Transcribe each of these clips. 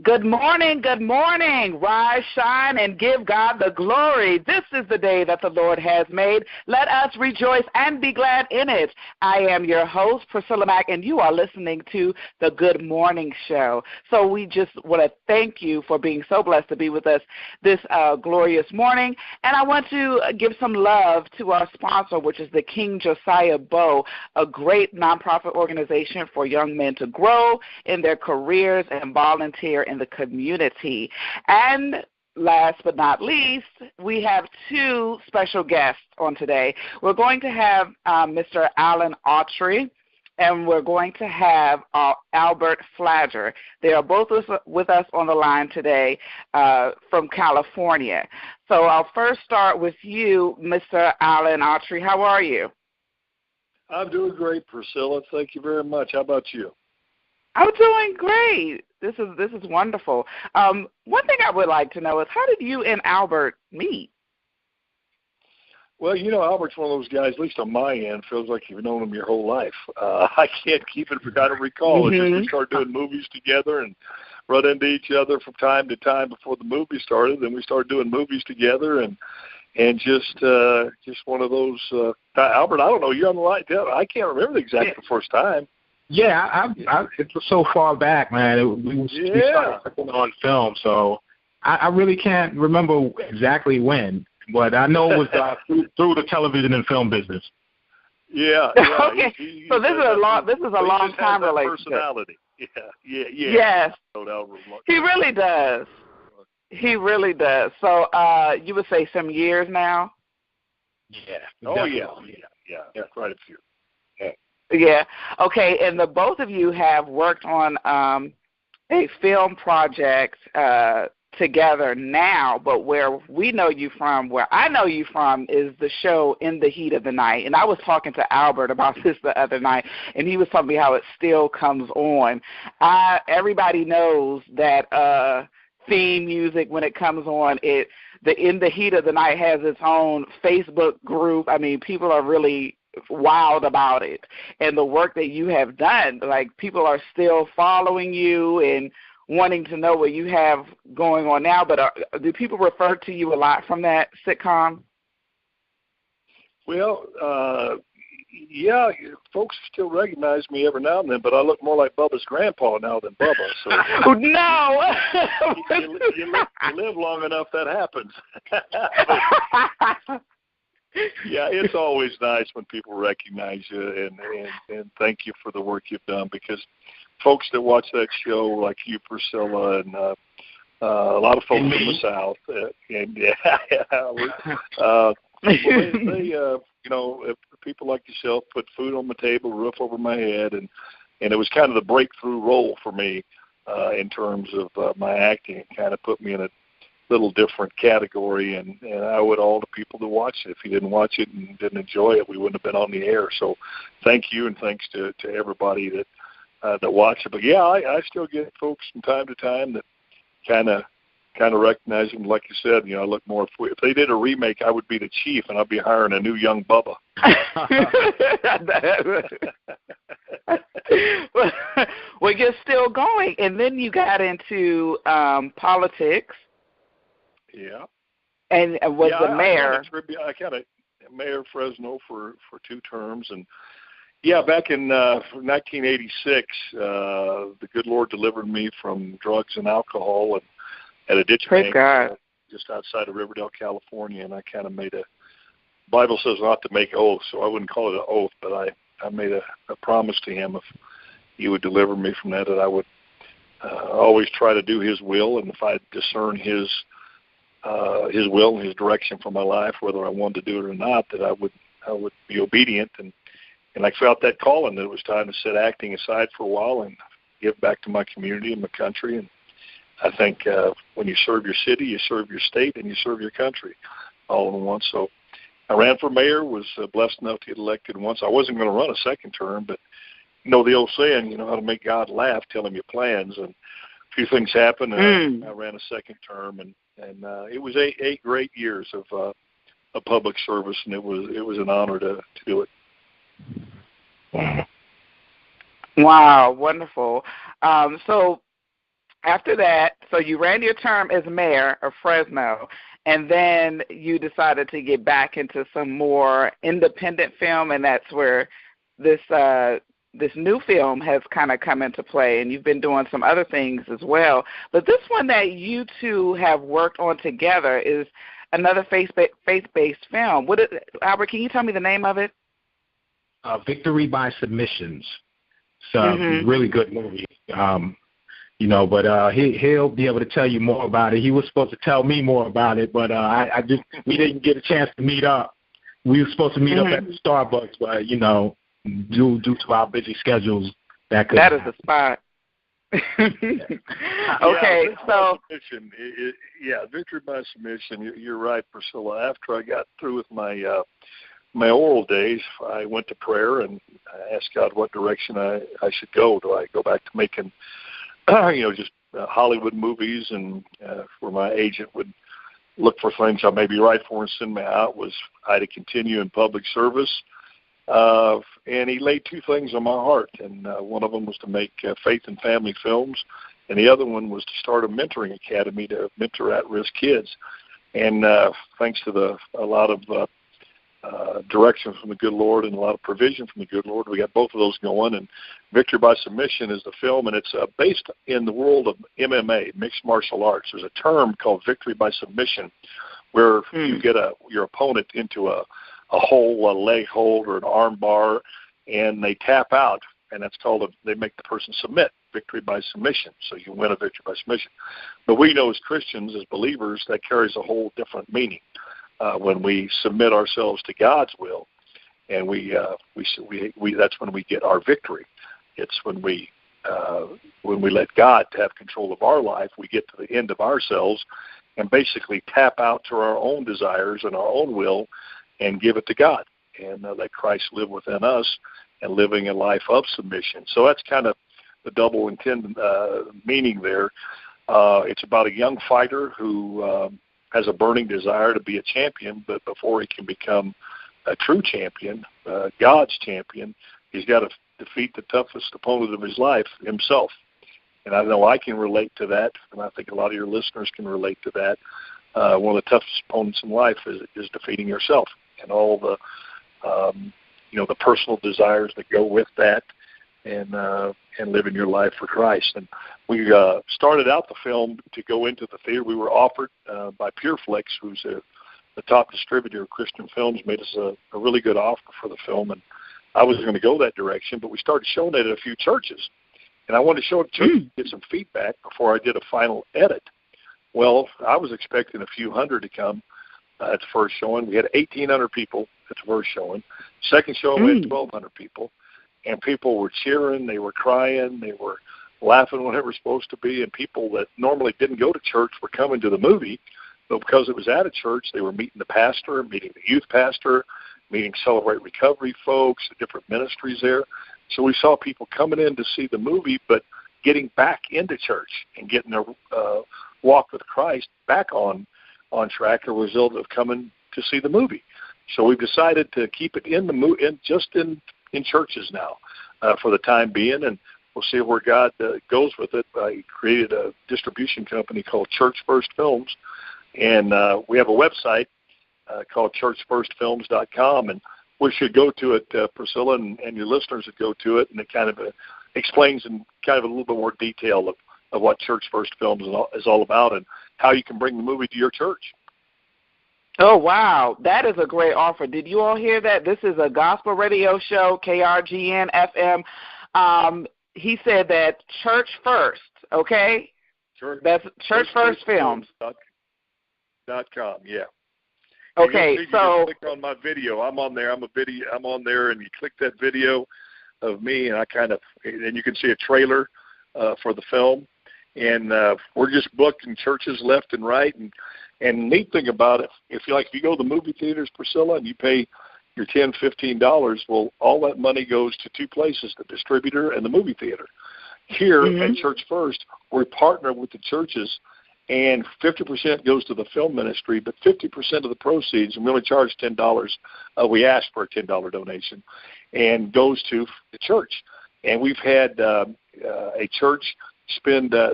Good morning, good morning. Rise, shine, and give God the glory. This is the day that the Lord has made. Let us rejoice and be glad in it. I am your host, Priscilla Mack, and you are listening to the Good Morning Show. So we just want to thank you for being so blessed to be with us this glorious morning. And I want to give some love to our sponsor, which is the King Josiah Bow, a great nonprofit organization for young men to grow in their careers and volunteer in the community. And last but not least, we have two special guests on today. We're going to have Mr. Alan Autry, and we're going to have Albert Fladger. They are both with us on the line today from California. So I'll first start with you, Mr. Alan Autry. How are you? I'm doing great, Priscilla. Thank you very much. How about you? I'm doing great. This is wonderful. One thing I would like to know is, how did you and Albert meet? Well, Albert's one of those guys, at least on my end, feels like you've known him your whole life. I can't keep it, I don't recall. It's just we started doing movies together and run into each other from time to time before the movie started. Then we started doing movies together and just one of those. Albert, I don't know, you're on the line. I can't remember the exact first time. Yeah, it was so far back, man. We started working on film, so I really can't remember exactly when, but I know it was through the television and film business. Yeah. Okay, so this is a long time relationship. Personality. Yeah. Yes, he really does. He really does. So you would say some years now? Yeah. Oh, yeah, quite a few. Yeah. Okay, and the both of you have worked on a film project together now, but where I know you from is the show In the Heat of the Night. And I was talking to Albert about this the other night, and he was telling me how it still comes on. Everybody knows that theme music when it comes on. The In the Heat of the Night has its own Facebook group. I mean, people are really wild about it, and the work that you have done, like, people are still following you and wanting to know what you have going on now. But do people refer to you a lot from that sitcom? Well, yeah, folks still recognize me every now and then, but I look more like Bubba's grandpa now than Bubba. So no, you live long enough, that happens. Yeah, it's always nice when people recognize you and thank you for the work you've done, because folks that watch that show, like you, Priscilla, and a lot of folks from the South, they people like yourself put food on my table, roof over my head, and it was kind of the breakthrough role for me in terms of my acting. It kind of put me in a little different category, and I owe it all to people to watch it. If you didn't watch it and didn't enjoy it, we wouldn't have been on the air. So thank you, and thanks to everybody that watched it. But yeah, I still get folks from time to time that kind of recognize them. Like you said, I look more, if they did a remake, I would be the chief, and I'd be hiring a new young Bubba. Well, you're still going, and then you got into politics. Yeah. And was the mayor. I kind of mayor of Fresno for 2 terms. And, yeah, back in 1986, the good Lord delivered me from drugs and alcohol and at a ditch bank just outside of Riverdale, California. And I kind of made Bible says not to make oaths, so I wouldn't call it an oath, but I made a promise to him, if he would deliver me from that I would always try to do his will. And if I discern his will and his direction for my life, whether I wanted to do it or not, that I would be obedient. And I felt that calling, that it was time to set acting aside for a while and give back to my community and my country. And I think when you serve your city, you serve your state, and you serve your country all in once. So I ran for mayor, was blessed enough to get elected once. I wasn't going to run a second term, but the old saying, how to make God laugh, tell him your plans. And a few things happened, and I ran a second term, and it was eight great years of public service, and it was an honor to do it. Wow, wonderful. So after that, so you ran your term as mayor of Fresno, and then you decided to get back into some more independent film, and that's where this new film has kind of come into play, and you've been doing some other things as well. But this one that you two have worked on together is another faith-based film. Albert, can you tell me the name of it? Victory by Submissions. It's a really good movie. But he'll be able to tell you more about it. He was supposed to tell me more about it, but we didn't get a chance to meet up. We were supposed to meet up at the Starbucks, but due to our busy schedules, that is the spot. Okay, so Victory by Submission. You're right, Priscilla. After I got through with my oral days, I went to prayer and I asked God what direction I should go. Do I go back to making just Hollywood movies, and where my agent would look for things I may be right for and send me out? Was I to continue in public service? And he laid two things on my heart, and one of them was to make faith and family films, and the other one was to start a mentoring academy to mentor at-risk kids. And thanks to a lot of direction from the good Lord and a lot of provision from the good Lord, we got both of those going. And Victory by Submission is the film, and it's based in the world of MMA, mixed martial arts. There's a term called Victory by Submission, where you get your opponent into a hold, a leg hold, or an arm bar, and they tap out, and that's they make the person submit. Victory by submission, so you win a victory by submission. But we know as Christians, as believers, that carries a whole different meaning. When we submit ourselves to God's will, and we that's when we get our victory. It's when we let God have control of our life, we get to the end of ourselves and basically tap out to our own desires and our own will and give it to God, and let Christ live within us and living a life of submission. So that's kind of the double intended meaning there. It's about a young fighter who has a burning desire to be a champion, but before he can become a true champion, God's champion, he's got to defeat the toughest opponent of his life, himself. And I know I can relate to that, and I think a lot of your listeners can relate to that. One of the toughest opponents in life is defeating yourself, and all the the personal desires that go with that, and living your life for Christ. And we started out the film to go into the theater. We were offered by PureFlix, who's the top distributor of Christian films, made us a really good offer for the film. And I was going to go that direction, but we started showing it at a few churches. And I wanted to show it to churches to get some feedback before I did a final edit. Well, I was expecting a few hundred to come at the first showing. We had 1,800 people at the first showing. Second showing, we had 1,200 people. And people were cheering, they were crying, they were laughing when it was supposed to be, and people that normally didn't go to church were coming to the movie, but because it was at a church, they were meeting the pastor, meeting the youth pastor, meeting Celebrate Recovery folks, the different ministries there. So we saw people coming in to see the movie, but getting back into church and getting their walk with Christ back on track as a result of coming to see the movie. So we've decided to keep it in in churches now for the time being, and we'll see where God goes with it. I created a distribution company called Church First Films, and we have a website called churchfirstfilms.com, and we should go to it, Priscilla, and your listeners would go to it, and it kind of explains in kind of a little bit more detail of what Church First Films is all about and how you can bring the movie to your church. Oh, wow. That is a great offer. Did you all hear that? This is a gospel radio show, KRGN FM. He said that Church First, okay? That's Church First Films. .com, yeah. Okay, so click on my video. I'm on there. I'm on there, and you click that video of me, and and you can see a trailer for the film. And we're just booking churches left and right. And the neat thing about it, if you go to the movie theaters, Priscilla, and you pay your $10, $15, well, all that money goes to two places, the distributor and the movie theater. Here at Church First, we partner with the churches, and 50% goes to the film ministry, but 50% of the proceeds, and we only charge $10, we ask for a $10 donation, and goes to the church. And we've had a church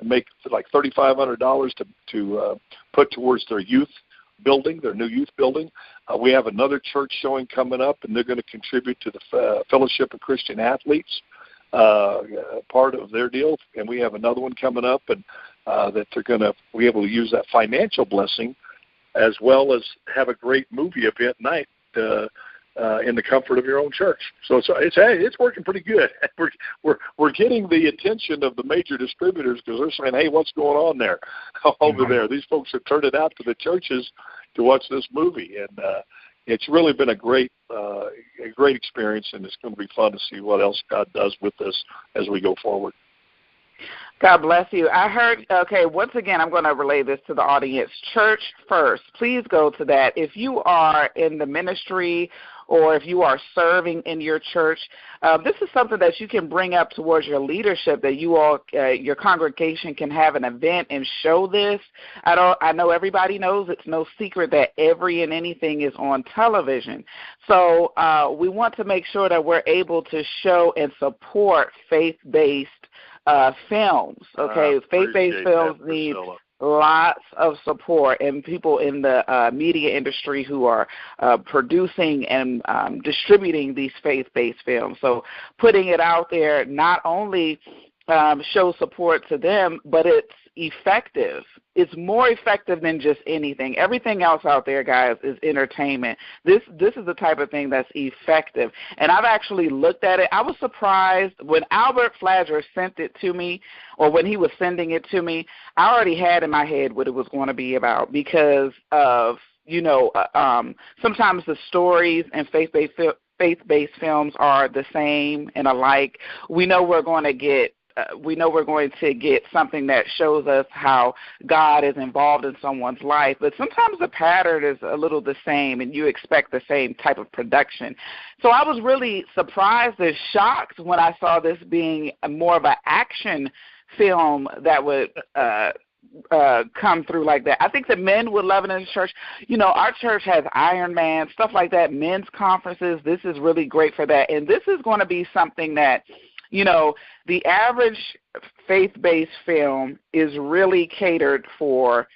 make like $3,500 to put towards their youth building, their new youth building. We have another church showing coming up, and they're going to contribute to the Fellowship of Christian Athletes, part of their deal. And we have another one coming up, and that they're going to be able to use that financial blessing as well as have a great movie event night in the comfort of your own church. So it's working pretty good. We're getting the attention of the major distributors because they're saying, hey, what's going on there over there? These folks have turned it out to the churches to watch this movie, and it's really been a great experience, and it's going to be fun to see what else God does with this as we go forward. God bless you. I heard, okay, once again, I'm going to relay this to the audience. Church First. Please go to that. If you are in the ministry or if you are serving in your church, this is something that you can bring up towards your leadership, that you all, your congregation can have an event and show this. I know everybody knows it's no secret that every and anything is on television. So we want to make sure that we're able to show and support faith-based films, okay? Faith-based films need lots of support, and people in the media industry who are producing and distributing these faith-based films. So putting it out there not only shows support to them, but it's effective. It's more effective than just anything. Everything else out there, guys, is entertainment. This is the type of thing that's effective. And I've actually looked at it. I was surprised when Albert Fladger sent it to me, or when he was sending it to me, I already had in my head what it was going to be about because of, sometimes the stories and faith-based films are the same and alike. We know we're going to get something that shows us how God is involved in someone's life, but sometimes the pattern is a little the same, and you expect the same type of production. So I was really surprised and shocked when I saw this being more of an action film that would come through like that. I think the men would love it in the church. Our church has Iron Man, stuff like that, men's conferences. This is really great for that, and this is going to be something that the average faith-based film is really catered for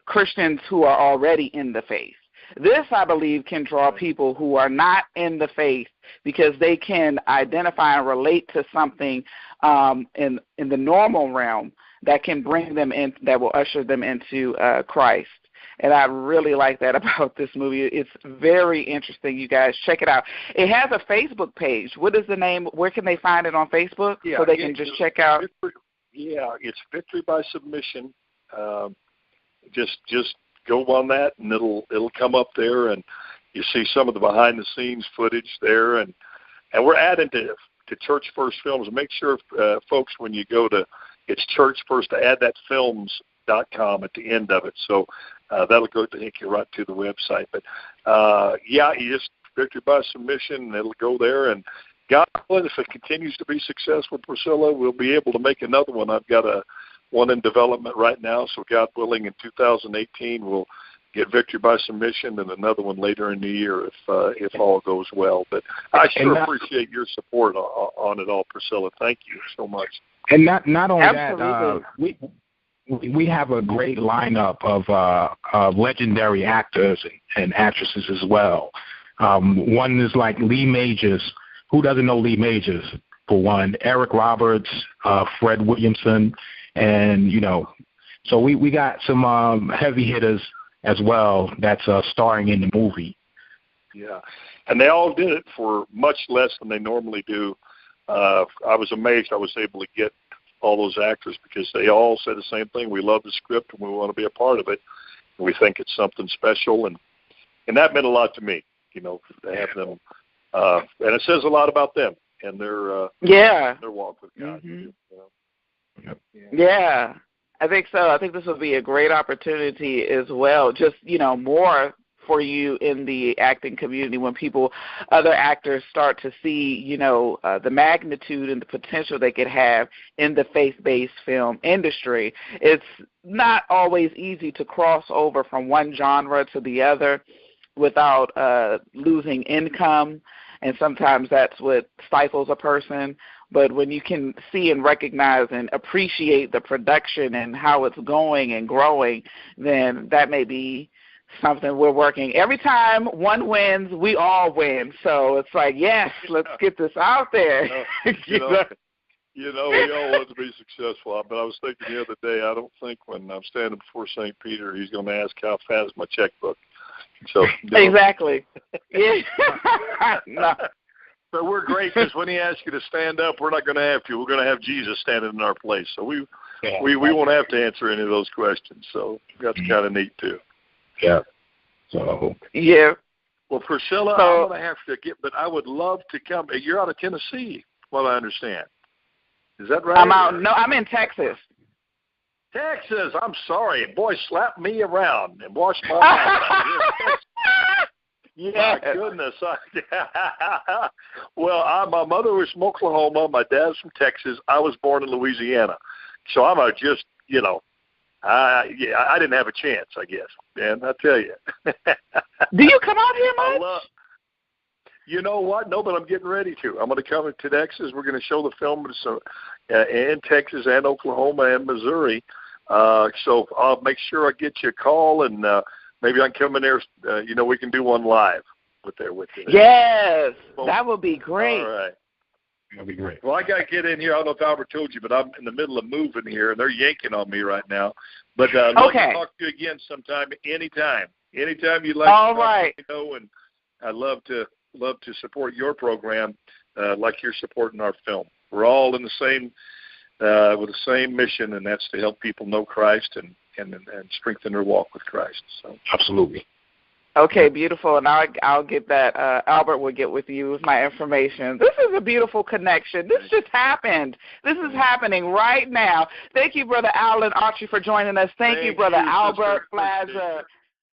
Christians who are already in the faith. This, I believe, can draw people who are not in the faith because they can identify and relate to something in the normal realm that can bring them in, that will usher them into Christ. And I really like that about this movie. It's very interesting, you guys. Check it out. It has a Facebook page. What is the name? Where can they find it on Facebook so they can just check out? It's Victory by Submission. Just go on that, and it'll come up there, and you see some of the behind-the-scenes footage there. And we're adding to Church First Films. Make sure, folks, when you go to it's Church First, to add that films.com at the end of it. So that'll go to take you right to the website. But you just Victory by Submission, and it'll go there. And God willing, if it continues to be successful, Priscilla, we'll be able to make another one. I've got one in development right now. So God willing, in 2018 we'll get Victory by Submission, and another one later in the year if all goes well. But I sure appreciate your support on it all, Priscilla. Thank you so much. And not only Absolutely. that, we have a great lineup of legendary actors and actresses as well. One is like Lee Majors. Who doesn't know Lee Majors, for one? Eric Roberts, Fred Williamson, and, so we got some heavy hitters as well that's starring in the movie. Yeah, and they all did it for much less than they normally do. I was amazed I was able to get all those actors because they all said the same thing. We love the script and we want to be a part of it. And we think it's something special, and that meant a lot to me, to have them. And it says a lot about them and their walk with God. Mm-hmm. Yeah, I think so. I think this will be a great opportunity as well. Just, more for you in the acting community when other actors start to see, the magnitude and the potential they could have in the faith-based film industry. It's not always easy to cross over from one genre to the other without losing income, and sometimes that's what stifles a person. But when you can see and recognize and appreciate the production and how it's going and growing, then that may be something we're working. Every time one wins, we all win. So it's like, yes, let's get this out there. We all want to be successful. But I was thinking the other day, I don't think when I'm standing before St. Peter, he's going to ask how fast my checkbook. So exactly. Yeah. No. But we're great because when he asks you to stand up, we're not going to have to. We're going to have Jesus standing in our place. So we won't have to answer any of those questions. So that's kind of neat too. Yeah. So. Yeah. Well, Priscilla, I'm going to have to but I would love to come. You're out of Tennessee, what I understand. Is that right? I'm in Texas. Texas. I'm sorry. Boy, slap me around and wash my mouth. Yeah. My goodness. Well, my mother was from Oklahoma. My dad's from Texas. I was born in Louisiana. So I'm I didn't have a chance, I guess. Man, I tell you. Do you come out here much? You know what? No, but I'm getting ready to. I'm going to come to Texas. We're going to show the film in Texas and Oklahoma and Missouri. So I'll make sure I get you a call, and maybe I can come in there. We can do one live with you. Yes, that would be great. All right. That'd be great. Well, I got to get in here. I don't know if Albert told you, but I'm in the middle of moving here, and they're yanking on me right now. But I'd love to talk to you again sometime, anytime. Anytime you'd like All to right. talk, and I'd love to support your program like you're supporting our film. We're all in the same with the same mission, and that's to help people know Christ and strengthen their walk with Christ. So absolutely. Okay, beautiful. And I'll get that. Albert will get with you with my information. This is a beautiful connection. This just happened. This is happening right now. Thank you, Brother Alan Autry, for joining us. Thank you, Brother Albert Fladger.